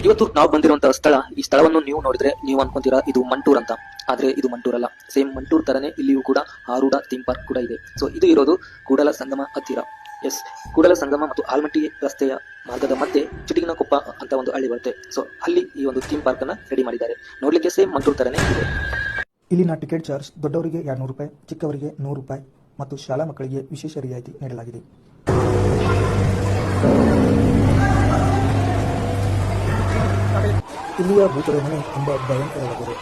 ಇವತ್ತು ನಾವು ಬಂದಿರುವಂತಹ ಸ್ಥಳ, ಈ ಸ್ಥಳವನ್ನು ನೀವು ನೋಡಿದ್ರೆ ನೀವು ಅನ್ಕೊಂತೀರಾ ಇದು ಮಂಟೂರ್ ಅಂತ. ಆದ್ರೆ ಇದು ಮಂಟೂರ್ ಅಲ್ಲ. ಸೇಮ್ ಮಂಟೂರ್ ತರನೇ ಇಲ್ಲಿಯೂ ಕೂಡ ಆರೂಢ ಥೀಮ್ ಪಾರ್ಕ್ ಕೂಡ ಇದೆ. ಸೊ ಇದು ಇರೋದು ಕೂಡಲ ಸಂಗಮ ಹತ್ತಿರ. ಎಸ್, ಕೂಡಲ ಸಂಗಮ ಮತ್ತು ಆಲ್ಮಟ್ಟಿ ರಸ್ತೆಯ ಮಾರ್ಗದ ಮಧ್ಯೆ ಚಿಟಿಕಿನಕೊಪ್ಪ ಅಂತ ಒಂದು ಹಳ್ಳಿ ಬರುತ್ತೆ. ಸೊ ಅಲ್ಲಿ ಈ ಒಂದು ಥೀಮ್ ಪಾರ್ಕ್ ಅನ್ನ ರೆಡಿ ಮಾಡಿದ್ದಾರೆ. ನೋಡ್ಲಿಕ್ಕೆ ಸೇಮ್ ಮಂಟೂರ್ ತರನೇ ಇದೆ. ಇಲ್ಲಿನ ಟಿಕೆಟ್ ಚಾರ್ಜ್ ದೊಡ್ಡವರಿಗೆ 200 ರೂಪಾಯಿ, ಚಿಕ್ಕವರಿಗೆ 100 ರೂಪಾಯಿ ಮತ್ತು ಶಾಲಾ ಮಕ್ಕಳಿಗೆ ವಿಶೇಷ ರಿಯಾಯಿತಿ ನೀಡಲಾಗಿದೆ. ಇಲ್ಲಿಯ ಭೂತದ ಮನೆ ತುಂಬಾ ಭಯಂಕರವಾಗಿದೆ.